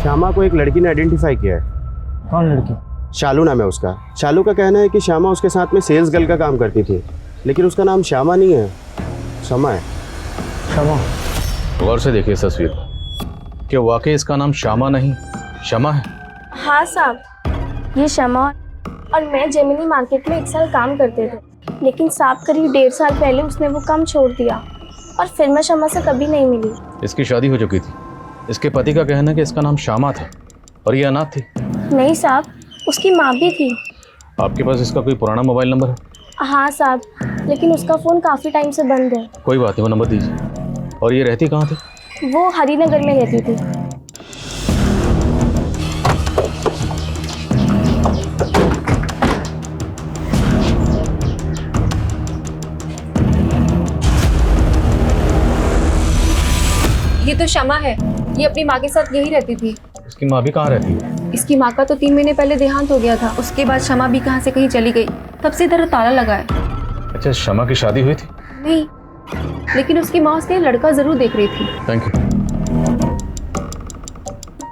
[SPEAKER 22] श्यामा को एक लड़की ने आइडेंटिफाई किया है।
[SPEAKER 20] कौन लड़की?
[SPEAKER 22] शालू नाम है उसका। शालू का कहना है कि श्यामा उसके साथ में सेल्स गर्ल का काम करती थी, लेकिन उसका नाम श्यामा नहीं है, शमा है।
[SPEAKER 20] शमा?
[SPEAKER 13] गौर से देखिए इस तस्वीर को। क्या वाकई इसका नाम श्यामा नहीं शमा है?
[SPEAKER 17] हाँ साहब, ये शमा और मैं जेमिनी मार्केट में 1 साल काम करते थे, लेकिन साहब करीब 1.5 साल पहले उसने वो काम छोड़ दिया और फिर मैं शमा से कभी नहीं मिली।
[SPEAKER 13] इसकी शादी हो चुकी थी। इसके पति का कहना है कि इसका नाम श्यामा था और ये अनाथ थी।
[SPEAKER 17] नहीं साहब, उसकी माँ भी थी।
[SPEAKER 13] आपके पास इसका कोई पुराना मोबाइल नंबर है?
[SPEAKER 17] हाँ साहब, लेकिन उसका फ़ोन काफ़ी टाइम से बंद है।
[SPEAKER 13] कोई बात नहीं, वो नंबर दीजिए। और ये रहती कहाँ थी?
[SPEAKER 17] वो हरिनगर में रहती थी।
[SPEAKER 10] ये तो शमा है, ये अपनी माँ के साथ यही रहती थी।
[SPEAKER 13] इसकी माँ भी कहाँ रहती है?
[SPEAKER 10] इसकी माँ का तो 3 महीने पहले देहांत हो गया था। उसके बाद शमा भी कहाँ से कहीं चली गई, तब से इधर ताला लगा है।
[SPEAKER 13] अच्छा, शमा की शादी हुई थी?
[SPEAKER 10] नहीं, लेकिन उसकी माँ उसके लड़का जरूर देख रही थी।
[SPEAKER 13] Thank you.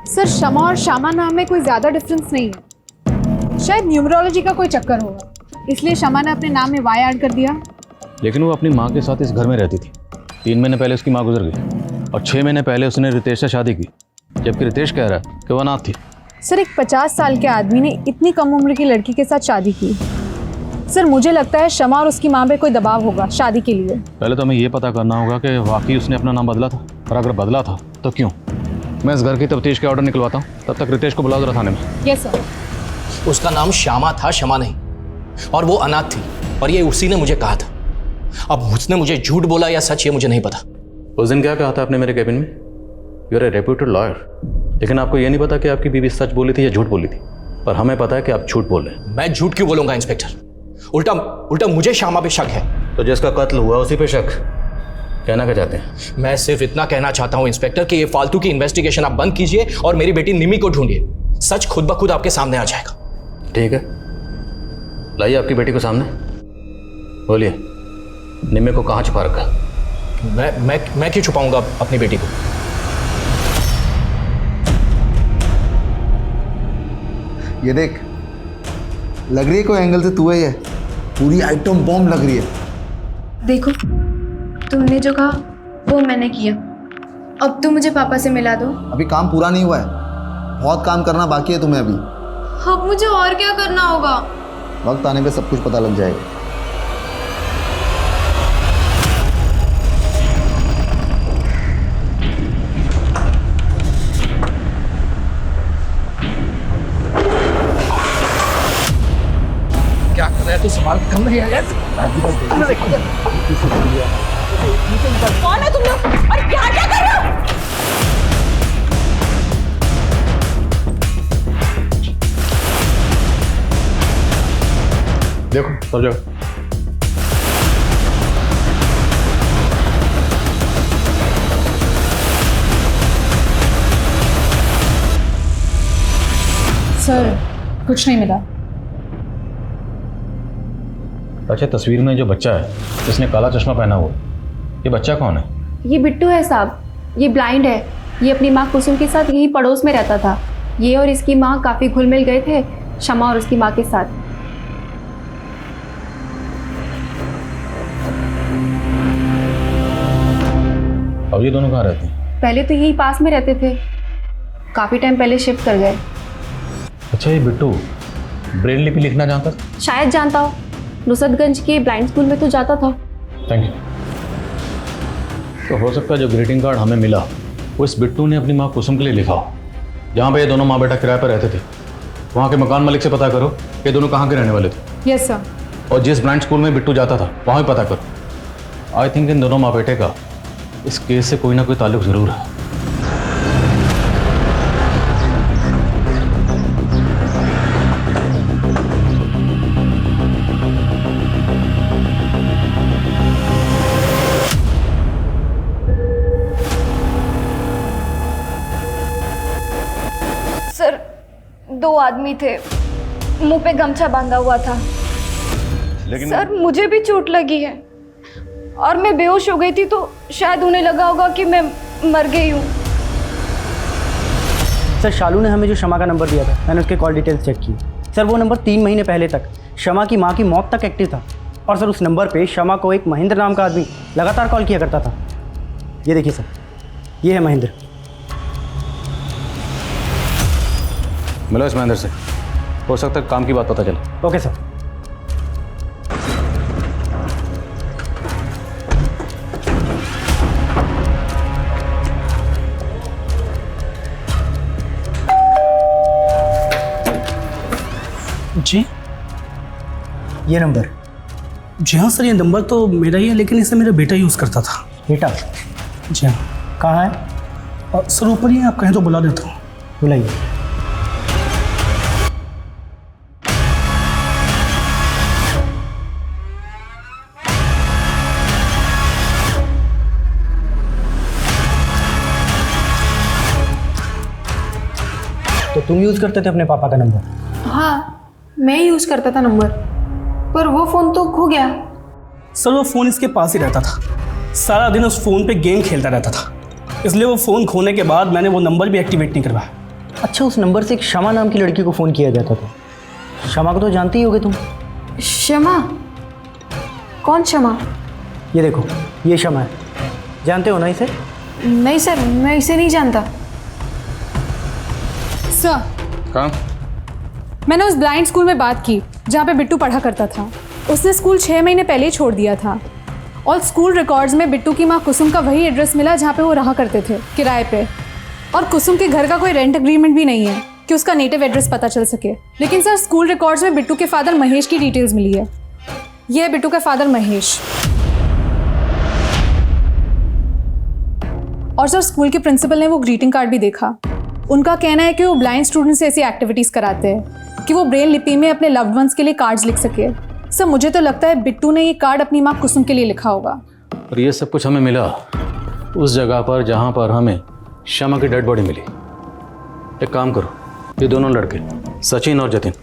[SPEAKER 10] सर, शमा और श्यामा नाम में कोई ज्यादा डिफरेंस नहीं है। शायद न्यूमरोलॉजी का कोई चक्कर होगा, इसलिए शमा ने अपने नाम में वाई ऐड कर दिया।
[SPEAKER 13] लेकिन वो अपनी माँ के साथ इस घर में रहती थी। 3 महीने पहले उसकी माँ गुजर गई और 6 महीने पहले उसने रितेश से शादी की, जबकि रितेश कह रहा है कि वो अनाथ थी।
[SPEAKER 10] सर, एक 50 साल के आदमी ने इतनी कम उम्र की लड़की के साथ शादी की। सर, मुझे लगता है शमा और उसकी माँ पे कोई दबाव होगा शादी के लिए।
[SPEAKER 13] पहले तो हमें ये पता करना होगा कि वाकई उसने अपना नाम बदला था, और अगर बदला था तो क्यों। मैं इस घर की तफ्तीश के ऑर्डर निकलवाता हूँ, तब तक रितेश को बुलाओ जरा थाने में।
[SPEAKER 10] Yes sir.
[SPEAKER 6] उसका नाम श्यामा था, शमा नहीं, और वो अनाथ थी, और ये उसी ने मुझे कहा था। अब उसने मुझे झूठ बोला या सच, ये मुझे नहीं पता।
[SPEAKER 13] उस दिन क्या कहा था आपने मेरे कैबिन में? You are a reputed lawyer, लेकिन आपको ये नहीं पता कि आपकी बीवी सच बोली थी या झूठ बोली थी। पर हमें पता है कि आप झूठ बोल रहे हैं।
[SPEAKER 6] मैं झूठ क्यों बोलूंगा इंस्पेक्टर? उल्टा मुझे श्यामा पे शक है।
[SPEAKER 13] तो जिसका कत्ल हुआ उसी पे शक? कहना क्या चाहते हैं?
[SPEAKER 6] मैं सिर्फ इतना कहना चाहता हूँ इंस्पेक्टर कि ये फालतू की इन्वेस्टिगेशन आप बंद कीजिए और मेरी बेटी निम्मी को ढूंढिए। सच खुद ब खुद आपके सामने आ जाएगा।
[SPEAKER 13] ठीक है, लाइए आपकी बेटी को सामने। बोलिए, निम्मी को कहाँ छुपा रखा है?
[SPEAKER 6] मैं क्यों छुपाऊंगा अपनी बेटी को?
[SPEAKER 16] ये देख, लग रही है कोई एंगल से तू ही है। पूरी आइटम बॉम्ब लग रही है।
[SPEAKER 7] देखो, तुमने जो कहा वो मैंने किया। अब तुम मुझे पापा से मिला दो।
[SPEAKER 16] अभी काम पूरा नहीं हुआ है, बहुत काम करना बाकी है तुम्हें अभी।
[SPEAKER 7] अब मुझे और क्या करना होगा?
[SPEAKER 16] वक्त आने पे सब कुछ पता लग जाएगा।
[SPEAKER 6] क्या कर रहा है तू? सवाल कम नहीं आया।
[SPEAKER 15] कौन है तुम लोग और क्या क्या कर रहे हो?
[SPEAKER 13] देखो सब जगह।
[SPEAKER 10] सर कुछ नहीं मिला।
[SPEAKER 13] अच्छा, तस्वीर में जो बच्चा है जिसने काला चश्मा पहना हुआ, ये बच्चा कौन है?
[SPEAKER 7] ये बिट्टू है साहब, ये ब्लाइंड है। ये अपनी माँ कुसुम के साथ यही पड़ोस में रहता था। ये और इसकी माँ काफ़ी घुल मिल गए थे शमा और उसकी माँ के साथ।
[SPEAKER 13] अब ये दोनों कहाँ रहते हैं?
[SPEAKER 7] पहले तो यही पास में रहते थे, काफ़ी टाइम पहले शिफ्ट कर गए।
[SPEAKER 13] अच्छा, ये बिट्टू ब्रेल लिपि लिखना जानता था?
[SPEAKER 7] शायद जानता हो, नुसरतगंज के ब्लाइंड स्कूल में तो जाता था।
[SPEAKER 13] Thank you. तो हो सकता है जो ग्रीटिंग कार्ड हमें मिला वो इस बिट्टू ने अपनी माँ कुसुम के लिए लिखा हो। जहाँ पे ये दोनों माँ बेटा किराए पर रहते थे, वहाँ के मकान मालिक से पता करो ये दोनों कहाँ के रहने वाले थे।
[SPEAKER 10] Yes sir.
[SPEAKER 13] और जिस ब्लाइंड स्कूल में बिट्टू जाता था वहाँ भी पता करो। आई थिंक इन दोनों माँ बेटे का इस केस से कोई ना कोई ताल्लुक जरूर है।
[SPEAKER 17] सर, 2 आदमी थे, मुंह पे गमछा बांधा हुआ था।
[SPEAKER 13] लेकिन
[SPEAKER 17] सर, मुझे भी चोट लगी है और मैं बेहोश हो गई थी, तो शायद उन्हें लगा होगा कि मैं मर गई हूँ।
[SPEAKER 20] सर, शालू ने हमें जो शमा का नंबर दिया था, मैंने उसके कॉल डिटेल्स चेक की। सर, वो नंबर 3 महीने पहले तक शमा की माँ की मौत तक एक्टिव था। और सर, उस नंबर पे शमा को एक महेंद्र नाम का आदमी लगातार कॉल किया करता था। ये देखिए सर, ये है महेंद्र।
[SPEAKER 13] मिलो इस महेंद्र से, हो सकता है काम की बात पता चले।
[SPEAKER 20] Okay sir.
[SPEAKER 5] जी,
[SPEAKER 20] ये नंबर?
[SPEAKER 5] जी हाँ सर, ये नंबर तो मेरा ही है, लेकिन इसे मेरा बेटा यूज़ करता था।
[SPEAKER 20] बेटा?
[SPEAKER 5] जी हाँ।
[SPEAKER 20] कहाँ है?
[SPEAKER 5] सर ऊपर ही, आप कहें तो बुला देता हूँ।
[SPEAKER 20] बुलाइए। तो तुम यूज़ करते थे अपने पापा का नंबर?
[SPEAKER 7] हाँ, मैं यूज़ करता था नंबर, पर वो फ़ोन तो खो गया।
[SPEAKER 5] सर, वो फ़ोन इसके पास ही रहता था, सारा दिन उस फ़ोन पे गेम खेलता रहता था, इसलिए वो फ़ोन खोने के बाद मैंने वो नंबर भी एक्टिवेट नहीं करवाया।
[SPEAKER 20] अच्छा, उस नंबर से एक शमा नाम की लड़की को फ़ोन किया जाता था। शमा को तो जानती ही होगे तुम।
[SPEAKER 7] शमा? कौन शमा?
[SPEAKER 20] ये देखो, ये शमा है, जानते हो ना इसे?
[SPEAKER 7] नहीं सर, मैं इसे नहीं जानता।
[SPEAKER 10] सर,
[SPEAKER 13] काम?
[SPEAKER 10] मैंने उस ब्लाइंड स्कूल में बात की जहाँ पे बिट्टू पढ़ा करता था। उसने स्कूल 6 महीने पहले ही छोड़ दिया था और स्कूल रिकॉर्ड्स में बिट्टू की माँ कुसुम का वही एड्रेस मिला जहाँ पे वो रहा करते थे, किराए पे। और कुसुम के घर का कोई रेंट एग्रीमेंट भी नहीं है कि उसका नेटिव एड्रेस पता चल सके। लेकिन सर, स्कूल रिकॉर्ड्स में बिट्टू के फादर महेश की डिटेल्स मिली है। ये है बिट्टू का फादर महेश। और सर, स्कूल के प्रिंसिपल ने वो ग्रीटिंग कार्ड भी देखा। उनका कहना है कि वो ब्लाइंड स्टूडेंट्स से ऐसी एक्टिविटीज़ कराते हैं कि वो ब्रेल लिपि में अपने लव्ड वंस के लिए कार्ड्स लिख सके। सर, मुझे तो लगता है बिट्टू ने ये कार्ड अपनी माँ कुसुम के लिए लिखा होगा।
[SPEAKER 13] और ये सब कुछ हमें मिला उस जगह पर जहाँ पर हमें शमा की डेड बॉडी मिली। एक काम करो, ये दोनों लड़के सचिन और जतिन,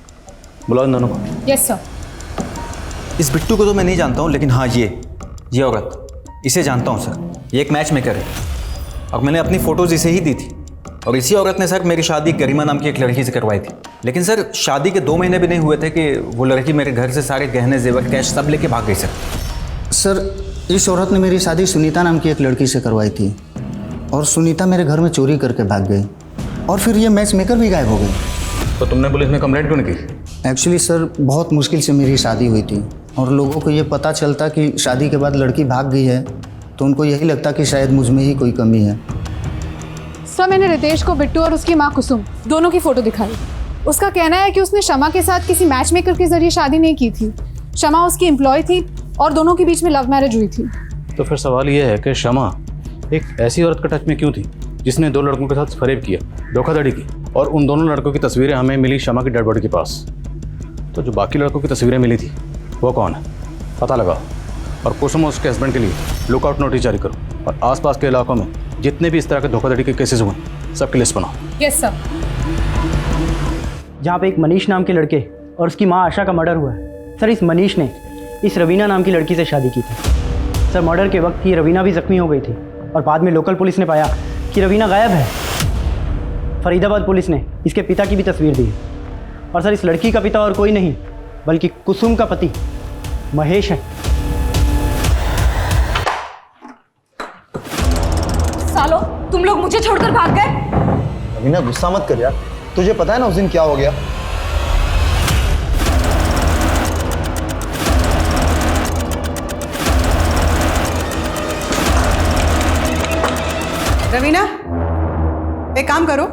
[SPEAKER 13] बुलाओ इन दोनों को।
[SPEAKER 10] Yes sir.
[SPEAKER 11] इस बिट्टू को तो मैं नहीं जानता हूँ, लेकिन हाँ ये औरत, इसे जानता हूँ सर। ये एक मैच मेकर है और मैंने अपनी फ़ोटोज़ इसे ही दी थी। और इसी औरत ने सर मेरी शादी गरिमा नाम की एक लड़की से करवाई थी। लेकिन सर शादी के 2 महीने भी नहीं हुए थे कि वो लड़की मेरे घर से सारे गहने जेवर कैश सब लेके भाग गई
[SPEAKER 1] सर, इस औरत ने मेरी शादी सुनीता नाम की एक लड़की से करवाई थी और सुनीता मेरे घर में चोरी करके भाग गई और फिर ये मैच मेकर भी गायब हो गई।
[SPEAKER 13] तो तुमने पुलिस में कंप्लेंट क्यों नहीं की?
[SPEAKER 1] एक्चुअली सर, बहुत मुश्किल से मेरी शादी हुई थी और लोगों को ये पता चलता कि शादी के बाद लड़की भाग गई है तो उनको यही लगता कि शायद मुझ में ही कोई कमी है।
[SPEAKER 10] सर, मैंने रितेश को बिट्टू और उसकी माँ कुसुम दोनों की फ़ोटो दिखाई। उसका कहना है कि उसने शमा के साथ किसी मैच मेकर के जरिए शादी नहीं की थी। शमा उसकी एम्प्लॉय थी और दोनों के बीच में लव मैरिज हुई थी।
[SPEAKER 13] तो फिर सवाल ये है कि शमा एक ऐसी औरत का टच में क्यों थी जिसने 2 लड़कों के साथ फरेब किया, धोखाधड़ी की, और उन दोनों लड़कों की तस्वीरें हमें मिली शमा की डेड बॉडी के पास। तो जो बाकी लड़कों की तस्वीरें मिली थी वो कौन है, पता लगाओ और कुसुम और उसके हस्बैंड के लिए लुकआउट नोटिस जारी करो और आसपास के इलाकों में जितने भी इस तरह के धोखाधड़ी के केसेस हुए सबकी लिस्ट बनाओ।
[SPEAKER 10] Yes sir.
[SPEAKER 20] जहाँ पे एक मनीष नाम के लड़के और उसकी माँ आशा का मर्डर हुआ है सर, इस मनीष ने इस रवीना नाम की लड़की से शादी की थी सर। मर्डर के वक्त ये रवीना भी जख्मी हो गई थी और बाद में लोकल पुलिस ने पाया कि रवीना गायब है। फरीदाबाद पुलिस ने इसके पिता की भी तस्वीर दी और सर इस लड़की का पिता और कोई नहीं बल्कि कुसुम का पति महेश है।
[SPEAKER 18] सालो, तुम लोग मुझे छोड़कर भाग गए।
[SPEAKER 16] रवीना गुस्सा मत कर यार, तुझे पता है ना उस दिन क्या हो गया।
[SPEAKER 9] रवीना, एक काम करो,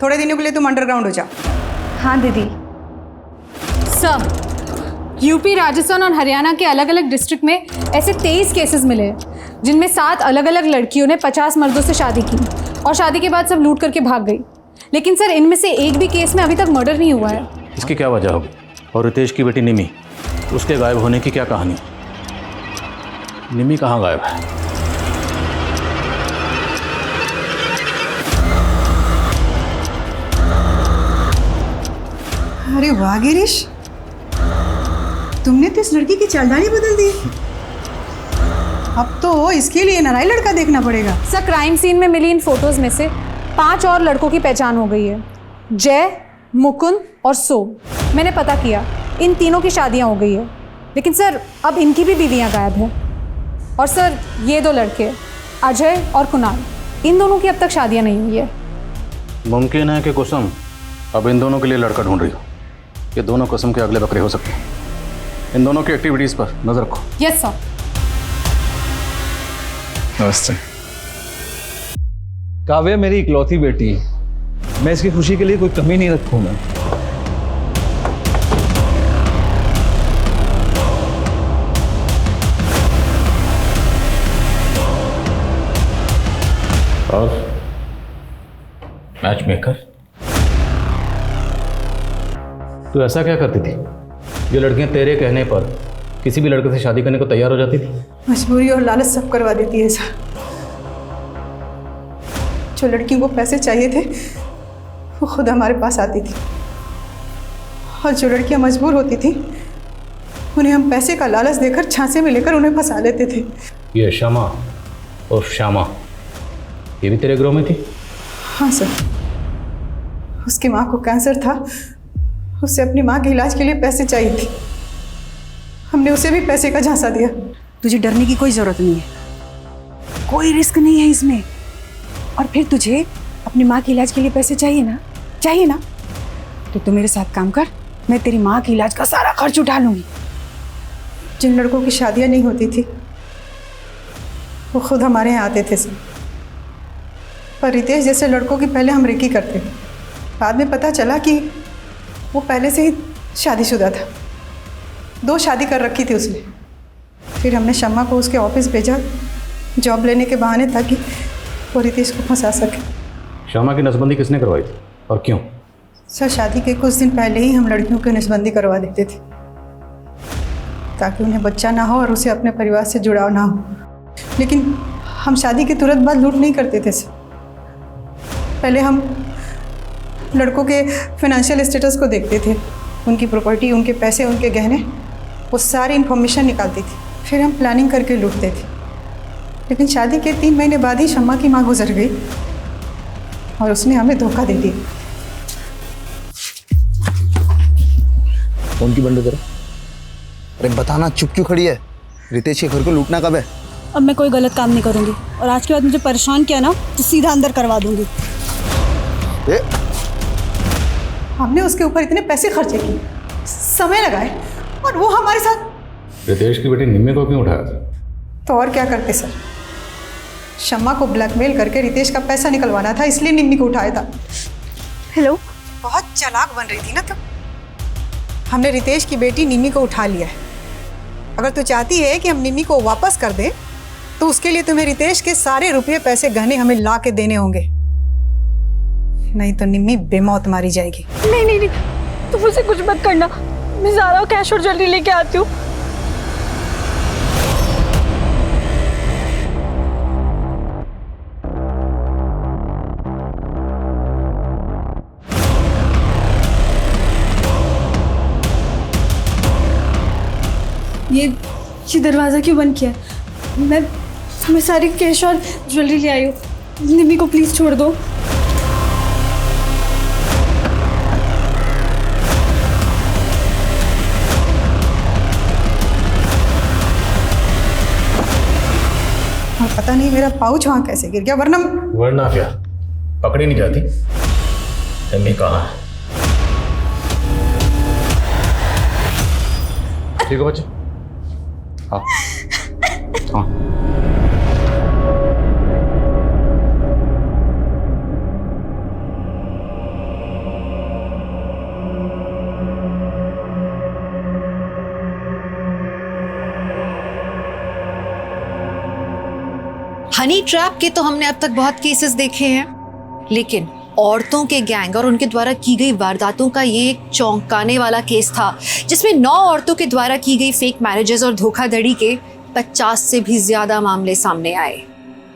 [SPEAKER 9] थोड़े दिनों के लिए तुम अंडरग्राउंड हो जाओ।
[SPEAKER 18] हाँ दीदी।
[SPEAKER 10] सर, यूपी, राजस्थान और हरियाणा के अलग अलग डिस्ट्रिक्ट में ऐसे 23 केसेस मिले हैं जिनमें 7 अलग अलग लड़कियों ने 50 मर्दों से शादी की और शादी के बाद सब लूट करके भाग गई। लेकिन सर इनमें से एक भी केस में अभी तक मर्डर नहीं हुआ है।
[SPEAKER 13] इसकी क्या वजह होगी? और रितेश की बेटी निमी, उसके गायब होने की क्या कहानी? निमी कहाँ गायब है?
[SPEAKER 9] अरे वाह गिरीश, तुमने तो इस लड़की की चालधानी बदल दी। अब तो इसके लिए नया लड़का देखना पड़ेगा।
[SPEAKER 10] सर, क्राइम सीन में मिली इन फोटोज में से 5 और लड़कों की पहचान हो गई है, जय, मुकुंद और सोम। मैंने पता किया, इन तीनों की शादियां हो गई है, लेकिन सर अब इनकी भी बीवियां गायब हैं। और सर ये 2 लड़के अजय और कुणाल, इन दोनों की अब तक शादियां नहीं हुई है।
[SPEAKER 13] मुमकिन है कि कुसुम अब इन दोनों के लिए लड़का ढूंढ रही हो। ये दोनों कुसुम के अगले बकरे हो सकते हैं। इन दोनों की एक्टिविटीज़ पर नजर रखो।
[SPEAKER 10] Yes sir.
[SPEAKER 4] नमस्ते। काव्या मेरी इकलौती बेटी है, मैं इसकी खुशी के लिए कोई कमी नहीं रखूंगा।
[SPEAKER 13] और मैच मेकर, तू ऐसा क्या करती थी? जो लड़कियां तेरे कहने पर किसी भी लड़के से शादी करने को तैयार हो जाती थी।
[SPEAKER 9] मजबूरी और लालच सब करवा देती है सर। जो लड़कियों को पैसे चाहिए थे वो खुद हमारे पास आती थी और जो लड़कियां मजबूर होती थी उन्हें हम पैसे का लालच देकर झांसे में लेकर उन्हें फंसा लेते थे।
[SPEAKER 13] ये शमा और श्यामा, ये भी तेरे गिरोह में थी?
[SPEAKER 9] हाँ सर, उसकी माँ को कैंसर था, उसे अपनी माँ के इलाज के लिए पैसे चाहिए थे। हमने उसे भी पैसे का झांसा दिया।
[SPEAKER 14] तुझे डरने की कोई ज़रूरत नहीं है, कोई रिस्क नहीं है इसमें। और फिर तुझे अपनी माँ के इलाज के लिए पैसे चाहिए ना, तो तू मेरे साथ काम कर, मैं तेरी माँ के इलाज का सारा खर्च उठा लूँगी।
[SPEAKER 9] जिन लड़कों की शादियाँ नहीं होती थी वो खुद हमारे यहाँ आते थे सर। पर रितेश जैसे लड़कों की पहले हम रेकी करते, बाद में पता चला कि वो पहले से ही शादीशुदा था, 2 शादी कर रखी थी उसने। फिर हमने शम्मा को उसके ऑफिस भेजा जॉब लेने के बहाने ताकि वो रितेश को फंसा सके।
[SPEAKER 13] शम्मा की नसबंदी किसने करवाई थी और क्यों?
[SPEAKER 9] सर, शादी के कुछ दिन पहले ही हम लड़कियों की नसबंदी करवा देते थे। ताकि उन्हें बच्चा ना हो और उसे अपने परिवार से जुड़ाव ना हो। लेकिन हम शादी के तुरंत बाद लूट नहीं करते थे सर। पहले हम लड़कों के फाइनेंशियल स्टेटस को देखते थे, उनकी प्रॉपर्टी, उनके पैसे, उनके गहने, वो सारी इन्फॉर्मेशन निकालती थी। फिर हम प्लानिंग करके लूटते थे। लेकिन शादी के 3 महीने बाद ही शम्मा की माँ गुजर गई और उसने हमें धोखा दे दिया।
[SPEAKER 16] कौन की बंद तेरा? अरे बताना, चुप क्यों खड़ी है? रितेश के घर को लूटना कब है?
[SPEAKER 18] अब मैं कोई गलत काम नहीं करूंगी और आज के बाद मुझे परेशान किया ना तो सीधा अंदर करवा दूंगी।
[SPEAKER 9] हमने उसके ऊपर इतने पैसे खर्चे किए, समय लगाए, और वो हमारे साथ।
[SPEAKER 13] रितेश की बेटी निम्मी को क्यों उठाया था?
[SPEAKER 9] तो और क्या करते सर, शम्मा को ब्लैकमेल करके रितेश का पैसा निकलवाना था, इसलिए निम्मी को उठाया था।
[SPEAKER 18] हेलो,
[SPEAKER 9] बहुत चालाक बन रही थी ना तुम। हमने रितेश की बेटी निम्मी को उठा लिया है। अगर तू चाहती है कि हम निम्मी को वापस कर दें तो उसके लिए तुम्हें रितेश के सारे रुपये, पैसे, गहने हमें ला के देने होंगे, नहीं तो निम्मी बेमौत मारी जाएगी।
[SPEAKER 18] नहीं नहीं नहीं, तुम मुझसे कुछ मत करना, मैं सारा कैश और ज्वेलरी लेके आती हूँ। ये दरवाज़ा क्यों बंद किया? मैं सारी कैश और ज्वेलरी ले आई हूँ। निम्मी को प्लीज़ छोड़ दो।
[SPEAKER 9] पता नहीं मेरा पाउच वहाँ कैसे गिर गया,
[SPEAKER 13] वरना क्या पकड़ी नहीं जाती? निम्मी कहाँ है? ठीक है बच्चे, हाँ हाँ।
[SPEAKER 2] हनी ट्रैप के तो हमने अब तक बहुत केसेस देखे हैं, लेकिन औरतों के गैंग और उनके द्वारा की गई वारदातों का ये एक चौंकाने वाला केस था, जिसमें 9 औरतों के द्वारा की गई फेक मैरिजेस और धोखाधड़ी के 50 से भी ज्यादा मामले सामने आए।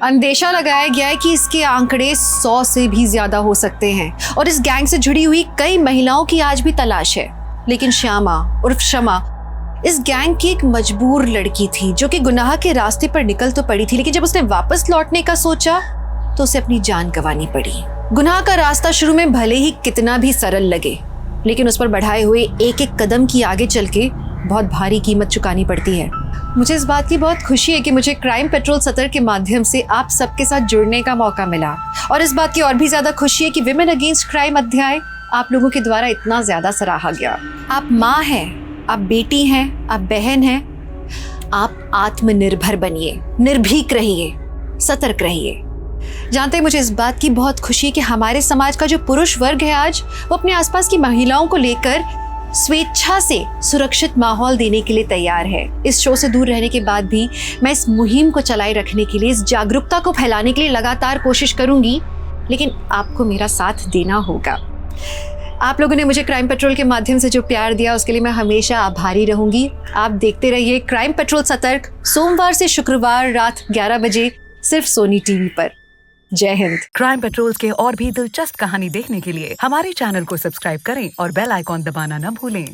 [SPEAKER 2] अंदेशा लगाया गया है कि इसके आंकड़े 100 से भी ज्यादा हो सकते हैं और इस गैंग से जुड़ी हुई कई महिलाओं की आज भी तलाश है। लेकिन श्यामा उर्फ शमा इस गैंग की एक मजबूर लड़की थी जो कि गुनाह के रास्ते पर निकल तो पड़ी थी, लेकिन जब उसने वापस लौटने का सोचा तो उसे अपनी जान गंवानी पड़ी। गुनाह का रास्ता शुरू में भले ही कितना भी सरल लगे, लेकिन उस पर बढ़ाए हुए एक एक कदम की आगे चल के बहुत भारी कीमत चुकानी पड़ती है। मुझे इस बात की बहुत खुशी है कि मुझे क्राइम पेट्रोल सतर्क के माध्यम से आप सबके साथ जुड़ने का मौका मिला, और इस बात की और भी ज्यादा खुशी है कि विमेन अगेंस्ट क्राइम अध्याय आप लोगों के द्वारा इतना ज्यादा सराहा गया। आप माँ हैं, आप बेटी हैं, आप बहन हैं, आप आत्मनिर्भर बनिए, निर्भीक रहिए, सतर्क रहिए। जानते हैं, मुझे इस बात की बहुत खुशी है कि हमारे समाज का जो पुरुष वर्ग है आज वो अपने आसपास की महिलाओं को लेकर स्वेच्छा से सुरक्षित माहौल देने के लिए तैयार है। इस शो से दूर रहने के बाद भी मैं इस मुहिम को चलाए रखने के लिए, इस जागरूकता को फैलाने के लिए लगातार कोशिश करूंगी, लेकिन आपको मेरा साथ देना होगा। आप लोगों ने मुझे क्राइम पेट्रोल के माध्यम से जो प्यार दिया उसके लिए मैं हमेशा आभारी रहूंगी। आप देखते रहिए क्राइम पेट्रोल सतर्क, सोमवार से शुक्रवार रात 11 बजे सिर्फ सोनी टीवी पर। जय हिंद।
[SPEAKER 19] क्राइम पेट्रोल के और भी दिलचस्प कहानी देखने के लिए हमारे चैनल को सब्सक्राइब करें और बेल आइकॉन दबाना न भूलें।